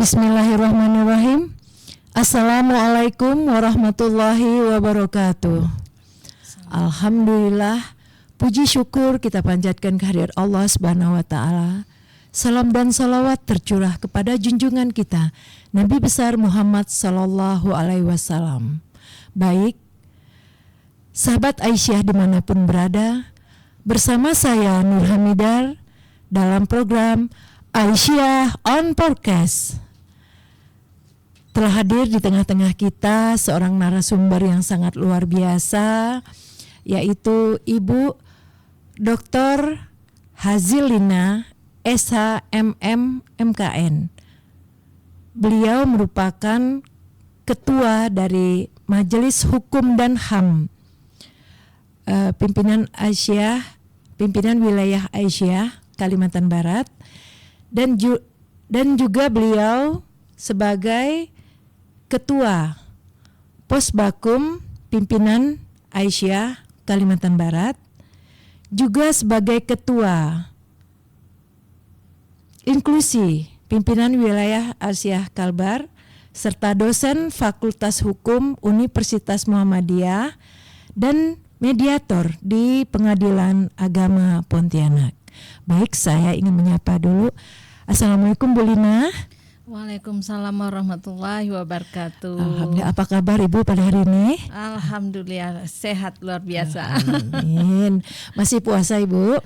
Bismillahirrahmanirrahim. Assalamualaikum warahmatullahi wabarakatuh. Alhamdulillah, puji syukur kita panjatkan kehadirat Allah Subhanahu wa taala. Salam dan salawat tercurah kepada junjungan kita Nabi besar Muhammad sallallahu alaihi wasallam. Baik, sahabat Aisyah dimanapun berada, bersama saya Nur Hamidar dalam program Aisyah on Podcast. Telah hadir di tengah-tengah kita seorang narasumber yang sangat luar biasa, yaitu Ibu Dr. Hazilina SHMM MKN. Beliau merupakan ketua dari Majelis Hukum dan HAM pimpinan wilayah Aisyah Kalimantan Barat, dan juga beliau sebagai ketua Posbakum pimpinan Aisyah Kalimantan Barat, juga sebagai ketua Inklusi pimpinan wilayah Aisyah Kalbar, serta dosen Fakultas Hukum Universitas Muhammadiyah dan mediator di Pengadilan Agama Pontianak. Baik, saya ingin menyapa dulu. Assalamualaikum Bu Lina. Waalaikumsalam warahmatullahi wabarakatuh. Alhamdulillah, apa kabar Ibu pada hari ini? Alhamdulillah sehat luar biasa. Amin. Masih puasa Ibu?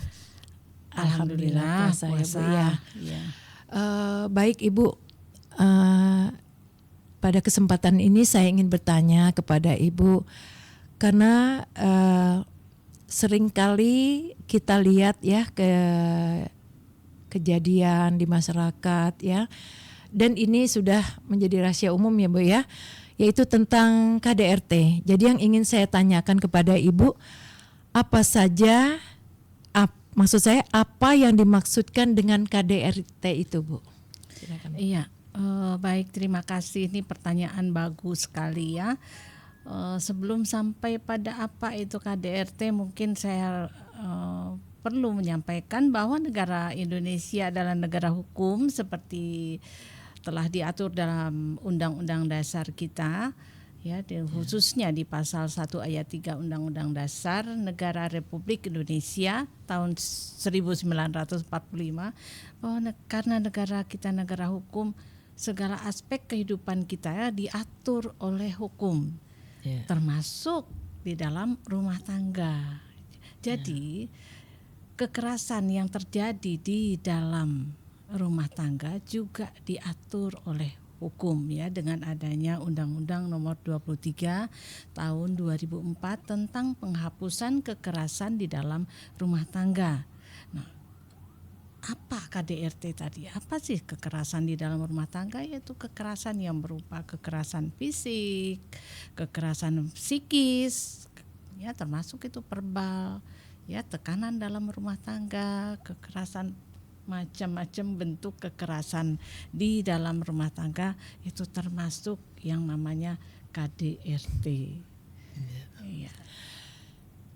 Alhamdulillah puasa. Ya. Baik Ibu, pada kesempatan ini saya ingin bertanya kepada Ibu, karena seringkali kita lihat ya kejadian di masyarakat ya. Dan ini sudah menjadi rahasia umum ya Bu ya, yaitu tentang KDRT. Jadi yang ingin saya tanyakan kepada Ibu, apa saja, maksud saya apa yang dimaksudkan dengan KDRT itu Bu? Silakan. Iya, baik, terima kasih. Ini pertanyaan bagus sekali ya. Sebelum sampai pada apa itu KDRT, mungkin saya perlu menyampaikan bahwa negara Indonesia adalah negara hukum seperti telah diatur dalam Undang-Undang Dasar kita, ya, khususnya di pasal 1 ayat 3 Undang-Undang Dasar Negara Republik Indonesia tahun 1945, bahwa karena negara kita negara hukum, segala aspek kehidupan kita diatur oleh hukum, termasuk di dalam rumah tangga. Jadi kekerasan yang terjadi di dalam rumah tangga juga diatur oleh hukum ya, dengan adanya Undang-Undang Nomor 23 Tahun 2004 tentang penghapusan kekerasan di dalam rumah tangga. Nah, apa KDRT tadi? Apa sih kekerasan di dalam rumah tangga? Yaitu kekerasan yang berupa kekerasan fisik, kekerasan psikis, ya, termasuk itu verbal, ya, tekanan dalam rumah tangga, kekerasan, macam-macam bentuk kekerasan di dalam rumah tangga itu termasuk yang namanya KDRT. Iya.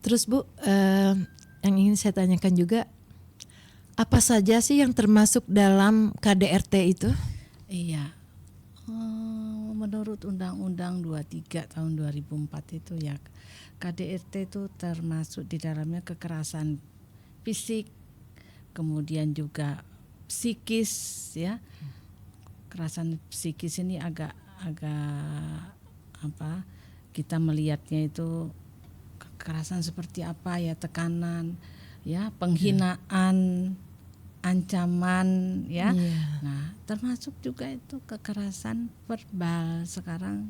Terus Bu, yang ingin saya tanyakan juga, apa saja sih yang termasuk dalam KDRT itu? Iya. Menurut Undang-Undang 23 tahun 2004 itu ya, KDRT itu termasuk di dalamnya kekerasan fisik, kemudian juga psikis ya. Kekerasan psikis ini agak apa? Kita melihatnya itu kekerasan seperti apa ya, tekanan, ya, penghinaan, ancaman ya. Nah, termasuk juga itu kekerasan verbal. Sekarang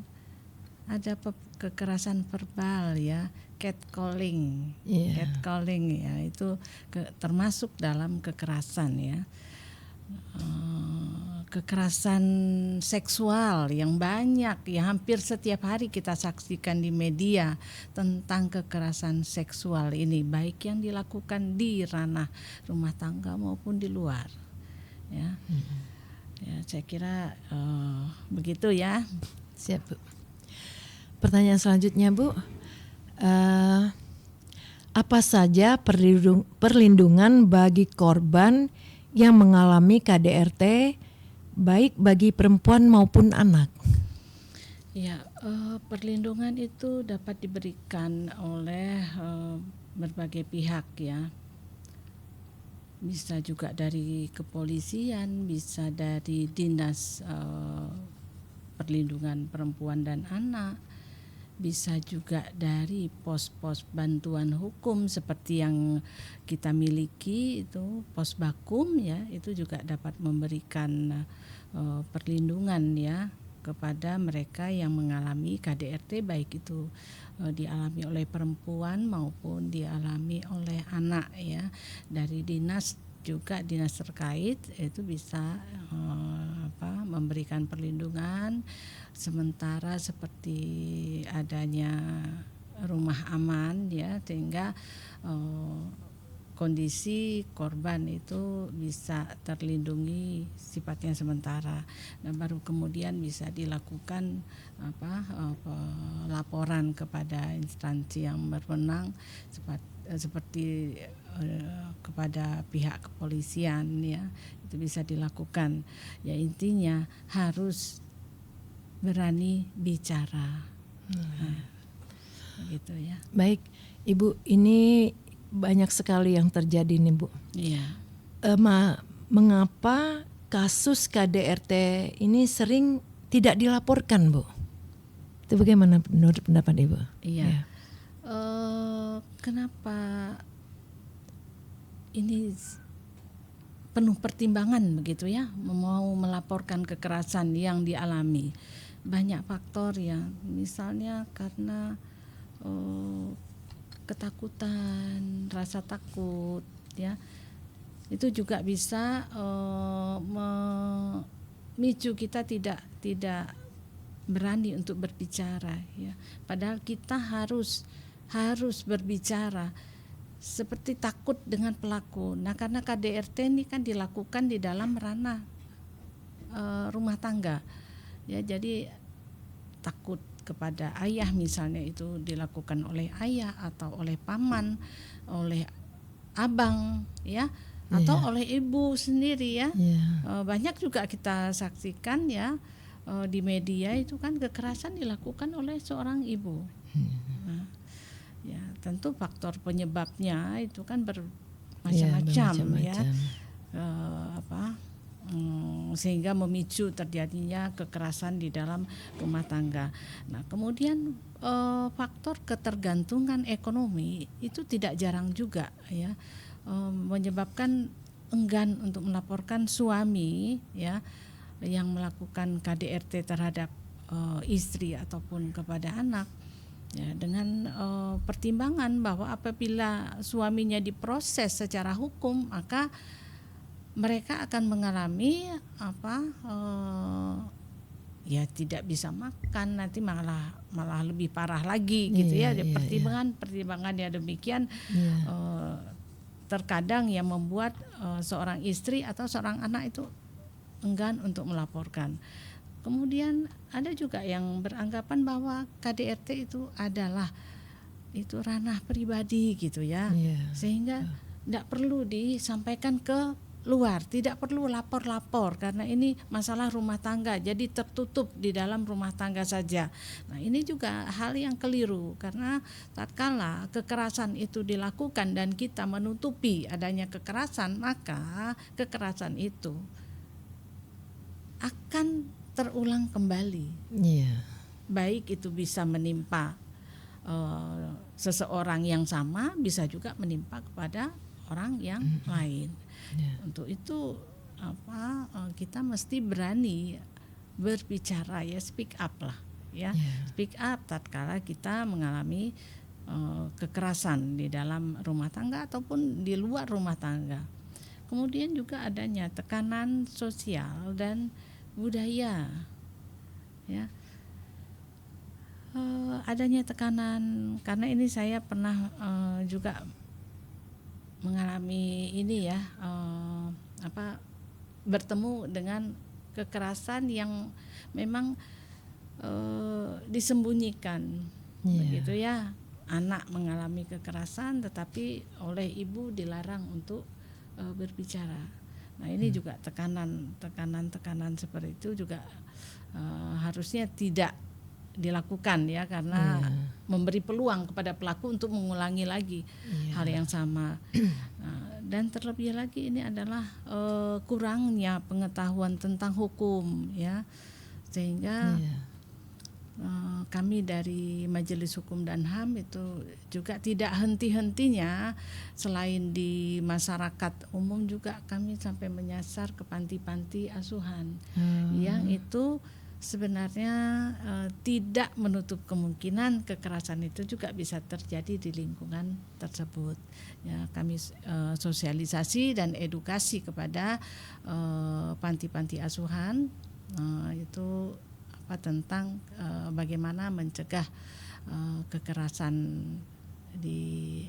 ada kekerasan verbal ya, catcalling. Catcalling ya, itu termasuk dalam kekerasan ya. Kekerasan seksual yang banyak ya, hampir setiap hari kita saksikan di media tentang kekerasan seksual ini, baik yang dilakukan di ranah rumah tangga maupun di luar ya. Ya, saya kira begitu ya. Siap Bu. Pertanyaan selanjutnya Bu, apa saja perlindungan bagi korban yang mengalami KDRT baik bagi perempuan maupun anak? Ya, perlindungan itu dapat diberikan oleh berbagai pihak ya. Bisa juga dari kepolisian, bisa dari dinas perlindungan perempuan dan anak, bisa juga dari pos-pos bantuan hukum seperti yang kita miliki itu pos Bakum ya, itu juga dapat memberikan perlindungan ya kepada mereka yang mengalami KDRT, baik itu dialami oleh perempuan maupun dialami oleh anak ya. Dari dinas juga, dinas terkait itu bisa memberikan perlindungan sementara seperti adanya rumah aman ya, sehingga kondisi korban itu bisa terlindungi sifatnya sementara. Dan baru kemudian bisa dilakukan laporan kepada instansi yang berwenang seperti kepada pihak kepolisian ya, itu bisa dilakukan. Ya intinya harus berani bicara. Begitu ya. Baik, Ibu, ini banyak sekali yang terjadi nih, Bu. Iya. Mengapa kasus KDRT ini sering tidak dilaporkan, Bu? Itu bagaimana menurut pendapat Ibu? Iya. Ya. Kenapa ini penuh pertimbangan begitu ya, mau melaporkan kekerasan yang dialami? Banyak faktor ya, misalnya karena ketakutan, rasa takut ya, itu juga bisa memicu kita tidak berani untuk berbicara ya, padahal kita harus berbicara, seperti takut dengan pelaku. Nah, karena KDRT ini kan dilakukan di dalam ranah rumah tangga ya, jadi takut kepada ayah misalnya, itu dilakukan oleh ayah atau oleh paman, oleh abang ya, atau oleh ibu sendiri ya. Banyak juga kita saksikan ya di media itu kan kekerasan dilakukan oleh seorang ibu. Nah, ya tentu faktor penyebabnya itu kan bermacam-macam ya, sehingga memicu terjadinya kekerasan di dalam rumah tangga. Nah, kemudian faktor ketergantungan ekonomi itu tidak jarang juga ya, menyebabkan enggan untuk melaporkan suami ya yang melakukan KDRT terhadap istri ataupun kepada anak ya, dengan pertimbangan bahwa apabila suaminya diproses secara hukum, maka mereka akan mengalami ya tidak bisa makan, nanti malah lebih parah lagi gitu ya. Pertimbangan yang demikian terkadang yang membuat seorang istri atau seorang anak itu enggan untuk melaporkan. Kemudian ada juga yang beranggapan bahwa KDRT itu adalah itu ranah pribadi gitu ya, sehingga tidak perlu disampaikan ke luar, tidak perlu lapor-lapor karena ini masalah rumah tangga, jadi tertutup di dalam rumah tangga saja. Nah, ini juga hal yang keliru, karena tatkala kekerasan itu dilakukan dan kita menutupi adanya kekerasan, maka kekerasan itu akan terulang kembali. Baik itu bisa menimpa seseorang yang sama, bisa juga menimpa kepada orang yang lain. Untuk itu kita mesti berani berbicara ya, speak up lah ya. Speak up tatkala kita mengalami kekerasan di dalam rumah tangga ataupun di luar rumah tangga. Kemudian juga adanya tekanan sosial dan budaya ya. Adanya tekanan, karena ini saya pernah juga mengalami ini ya, bertemu dengan kekerasan yang memang disembunyikan begitu ya. Anak mengalami kekerasan tetapi oleh ibu dilarang untuk berbicara. Nah ini juga tekanan seperti itu juga harusnya tidak dilakukan ya, karena memberi peluang kepada pelaku untuk mengulangi lagi hal yang sama. Dan terlebih lagi ini adalah kurangnya pengetahuan tentang hukum ya, sehingga kami dari Majelis Hukum dan HAM itu juga tidak henti-hentinya, selain di masyarakat umum juga kami sampai menyasar ke panti-panti asuhan yang itu sebenarnya tidak menutup kemungkinan kekerasan itu juga bisa terjadi di lingkungan tersebut. Ya, kami sosialisasi dan edukasi kepada panti-panti asuhan itu tentang bagaimana mencegah kekerasan di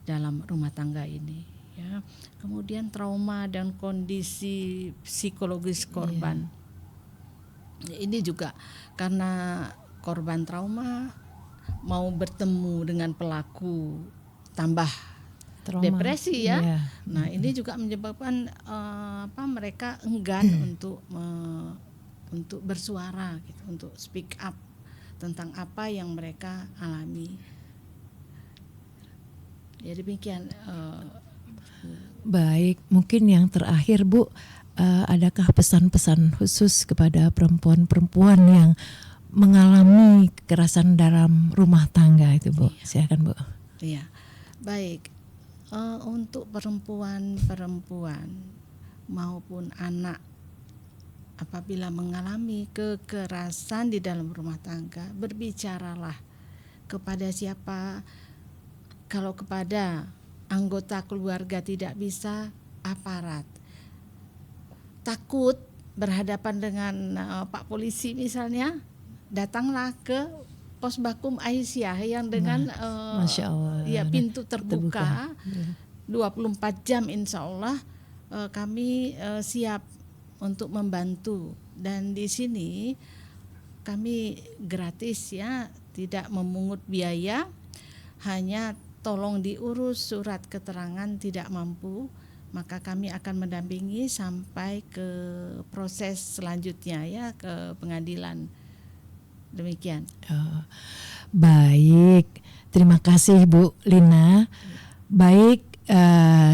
dalam rumah tangga ini. Ya. Kemudian trauma dan kondisi psikologis korban. Ini juga karena korban trauma mau bertemu dengan pelaku tambah trauma, depresi ya. Nah ini juga menyebabkan mereka enggan untuk bersuara gitu, untuk speak up tentang apa yang mereka alami. Ya demikian. Baik, mungkin yang terakhir Bu, adakah pesan-pesan khusus kepada perempuan-perempuan yang mengalami kekerasan dalam rumah tangga itu Bu? Silakan Bu. Iya, baik. Untuk perempuan maupun anak, apabila mengalami kekerasan di dalam rumah tangga, berbicaralah kepada siapa. Kalau kepada anggota keluarga tidak bisa, aparat. Takut berhadapan dengan Pak Polisi misalnya, datanglah ke Pos Bakum Aisyah yang dengan Masya Allah, ya pintu terbuka 24 jam, insya Allah kami siap untuk membantu. Dan di sini kami gratis ya, tidak memungut biaya, hanya tolong diurus surat keterangan tidak mampu, maka kami akan mendampingi sampai ke proses selanjutnya ya, ke pengadilan. Demikian. Baik, terima kasih Bu Lina. Baik,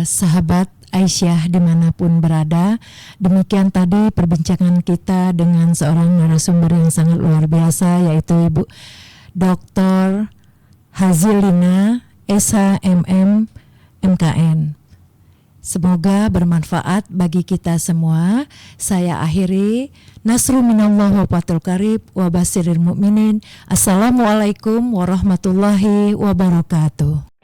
sahabat Aisyah dimanapun berada, demikian tadi perbincangan kita dengan seorang narasumber yang sangat luar biasa, yaitu Ibu Dr. Hazilina SHMM MKN. Semoga bermanfaat bagi kita semua. Saya akhiri. Nasru minallah wa fathul qarib wa basyiril mu'minin. Assalamualaikum warahmatullahi wabarakatuh.